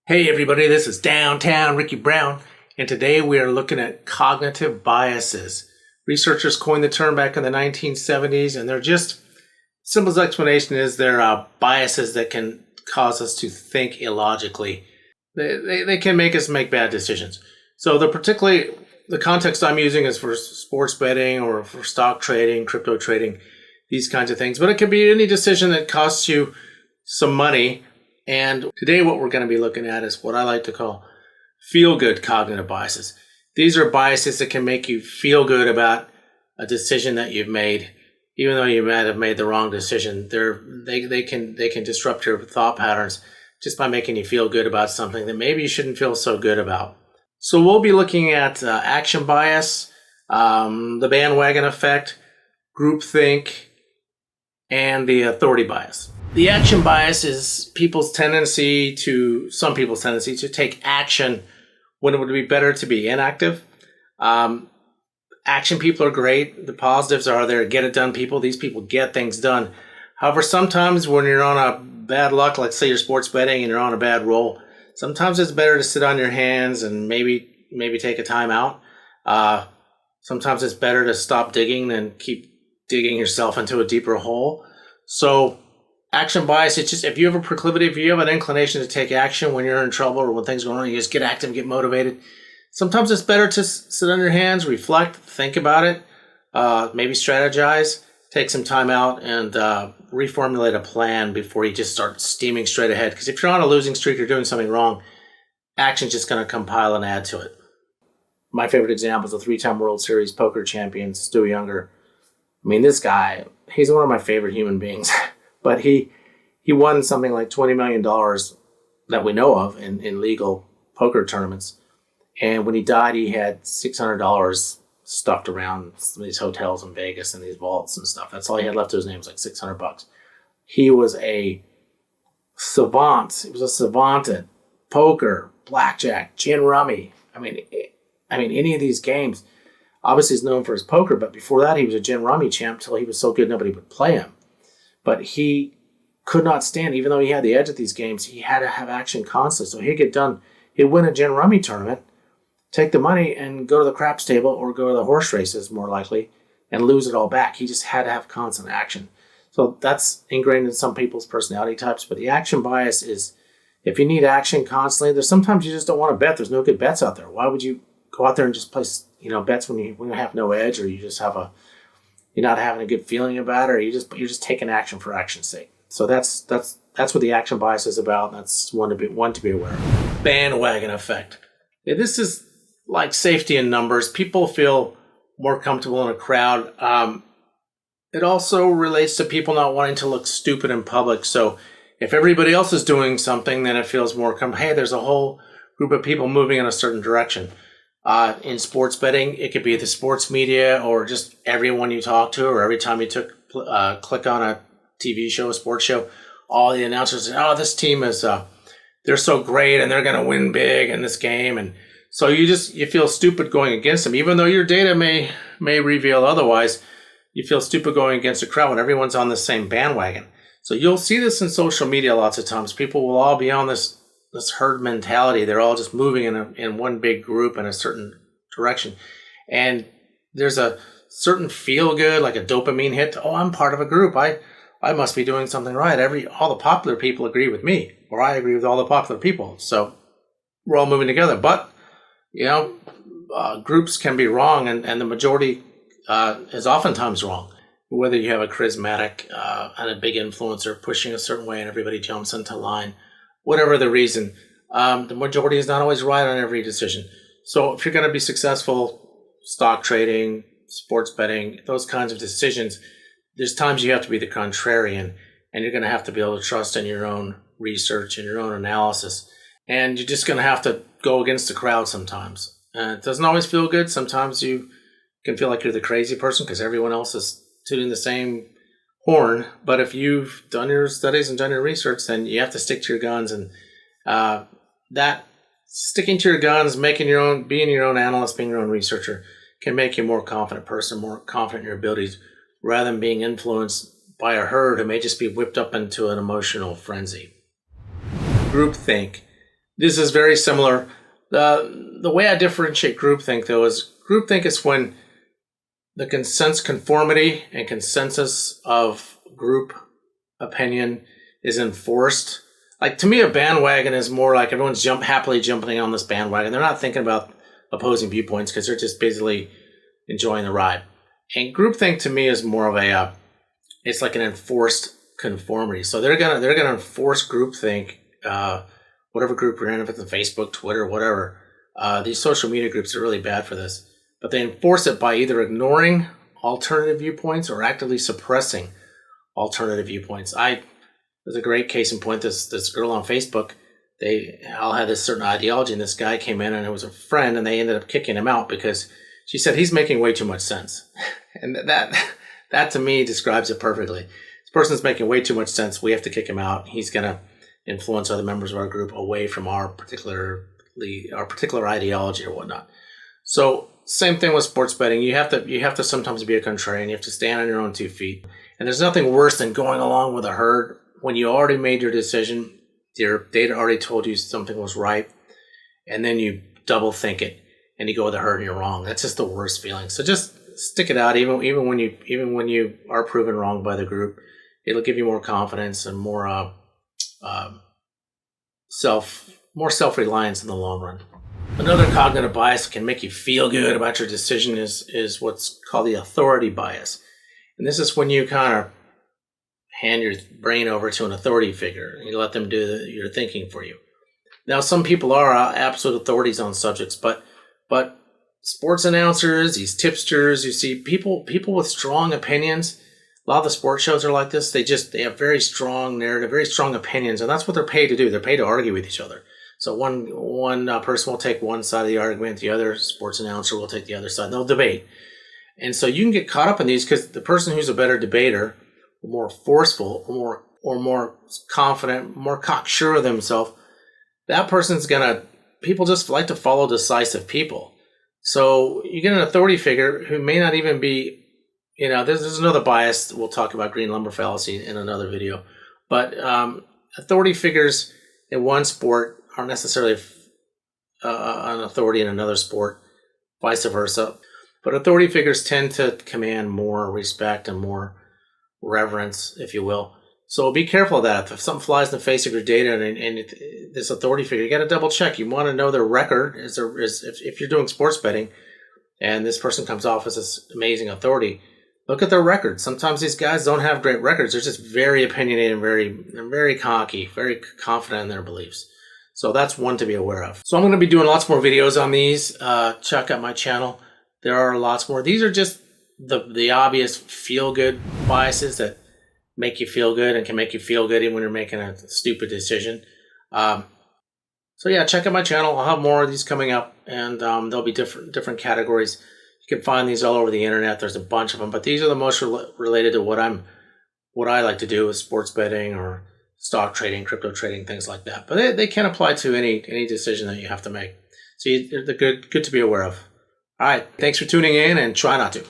Hey everybody, this is Downtown Ricky Brown, and today we are looking at cognitive biases. Researchers coined the term back in the 1970s, and they're just, simplest explanation is they're biases that can cause us to think illogically. They can make us make bad decisions. So the context I'm using is for sports betting or for stock trading, crypto trading, these kinds of things. But it could be any decision that costs you some money. And today what we're going to be looking at is what I like to call feel-good cognitive biases. These are biases that can make you feel good about a decision that you've made, even though you might have made the wrong decision. They can disrupt your thought patterns just by making you feel good about something that maybe you shouldn't feel so good about. So we'll be looking at action bias, the bandwagon effect, groupthink, and the authority bias. The action bias is some people's tendency to take action when it would be better to be inactive. Action people are great. The positives are they're get it done people. These people get things done. However, sometimes when you're on a bad luck, like say you're sports betting and you're on a bad roll, sometimes it's better to sit on your hands and maybe take a time out. Sometimes it's better to stop digging than keep digging yourself into a deeper hole. So action bias, it's just if you have a proclivity, if you have an inclination to take action when you're in trouble or when things are going on, you just get active, get motivated. Sometimes it's better to sit on your hands, reflect, think about it, maybe strategize, take some time out and reformulate a plan before you just start steaming straight ahead. Because if you're on a losing streak or doing something wrong, action's just going to compile and add to it. My favorite example is the three-time World Series poker champion, Stu Younger. I mean, this guy, he's one of my favorite human beings. But he won something like $20 million that we know of in legal poker tournaments. And when he died, he had $600 stuffed around these hotels in Vegas and these vaults and stuff. That's all he had left to his name was like $600. He was a savant. He was a savant at poker, blackjack, gin rummy. I mean, any of these games. Obviously, he's known for his poker, but before that, he was a gin rummy champ till he was so good nobody would play him. But he could not stand, even though he had the edge at these games, he had to have action constantly. So he'd get done, he'd win a gin rummy tournament, take the money and go to the craps table or go to the horse races, more likely, and lose it all back. He just had to have constant action. So that's ingrained in some people's personality types. But the action bias is if you need action constantly, there's sometimes you just don't want to bet. There's no good bets out there. Why would you go out there and just place bets when you have no edge or you just have you're not having a good feeling about it, or you're just taking action for action's sake. So that's what the action bias is about. That's one to be aware of. Bandwagon effect. Yeah, this is like safety in numbers. People feel more comfortable in a crowd. It also relates to people not wanting to look stupid in public. So if everybody else is doing something, then it feels more comfortable. Hey, there's a whole group of people moving in a certain direction. In sports betting, it could be the sports media or just everyone you talk to, or every time you click on a TV show, a sports show, all the announcers say, "Oh, this team is they're so great and they're going to win big in this game," and so you feel stupid going against them, even though your data may reveal otherwise. You feel stupid going against a crowd when everyone's on the same bandwagon. So you'll see this in social media lots of times. People will all be on this herd mentality. They're all just moving in one big group in a certain direction. And there's a certain feel good, like a dopamine hit. Oh, I'm part of a group. I must be doing something right. All the popular people agree with me, or I agree with all the popular people. So we're all moving together. But, groups can be wrong, and the majority is oftentimes wrong. Whether you have a charismatic and a big influencer pushing a certain way and everybody jumps into line, whatever the reason, the majority is not always right on every decision. So if you're going to be successful, stock trading, sports betting, those kinds of decisions, there's times you have to be the contrarian, and you're going to have to be able to trust in your own research and your own analysis. And you're just going to have to go against the crowd sometimes. It doesn't always feel good. Sometimes you can feel like you're the crazy person because everyone else is tooting the same horn. But if you've done your studies and done your research, then you have to stick to your guns. And that sticking to your guns, being your own analyst, being your own researcher, can make you a more confident person, more confident in your abilities, rather than being influenced by a herd who may just be whipped up into an emotional frenzy. Groupthink. This is very similar. The way I differentiate groupthink, though, is groupthink is when the conformity and consensus of group opinion is enforced. Like, to me, a bandwagon is more like everyone's happily jumping on this bandwagon. They're not thinking about opposing viewpoints because they're just basically enjoying the ride. And groupthink to me is more of it's like an enforced conformity. So they're gonna enforce groupthink, whatever group you're in, if it's Facebook, Twitter, whatever. These social media groups are really bad for this, but they enforce it by either ignoring alternative viewpoints or actively suppressing alternative viewpoints. There's a great case in point. This girl on Facebook, they all had this certain ideology, and this guy came in and it was a friend, and they ended up kicking him out because she said he's making way too much sense, and that to me describes it perfectly. This person's making way too much sense. We have to kick him out. He's gonna influence other members of our group away from our particular ideology or whatnot. So same thing with sports betting. You have to sometimes be a contrarian. You have to stand on your own 2 feet. And there's nothing worse than going along with a herd when you already made your decision. Your data already told you something was right, and then you double think it and you go with the herd and you're wrong. That's just the worst feeling. So just stick it out, even when you are proven wrong by the group. It'll give you more confidence and more self-reliance in the long run. Another cognitive bias that can make you feel good about your decision is what's called the authority bias. And this is when you kind of hand your brain over to an authority figure and you let them do your thinking for you. Now, some people are absolute authorities on subjects, but sports announcers, these tipsters, you see people with strong opinions. A lot of the sports shows are like this. They have very strong narrative, very strong opinions, and that's what they're paid to do. They're paid to argue with each other. So one person will take one side of the argument, the other sports announcer will take the other side, and they'll debate. And so you can get caught up in these because the person who's a better debater, or more forceful, or more confident, more cocksure of themselves, that person's people just like to follow decisive people. So you get an authority figure who may not even be, there's another bias. We'll talk about green lumber fallacy in another video. But authority figures in one sport aren't necessarily an authority in another sport, vice versa. But authority figures tend to command more respect and more reverence, if you will. So be careful of that. If something flies in the face of your data and this authority figure, you got to double check. You want to know their record. If you're doing sports betting and this person comes off as this amazing authority, look at their record. Sometimes these guys don't have great records. They're just very opinionated and very cocky, very confident in their beliefs. So that's one to be aware of. So I'm going to be doing lots more videos on these. Check out my channel. There are lots more. These are just the obvious feel-good biases that make you feel good and can make you feel good even when you're making a stupid decision. So yeah, check out my channel. I'll have more of these coming up, and there'll be different categories. You can find these all over the internet. There's a bunch of them, but these are the most related to what I like to do with sports betting or stock trading, crypto trading, things like that. But they can apply to any decision that you have to make. So they're good to be aware of. All right, thanks for tuning in, and try not to.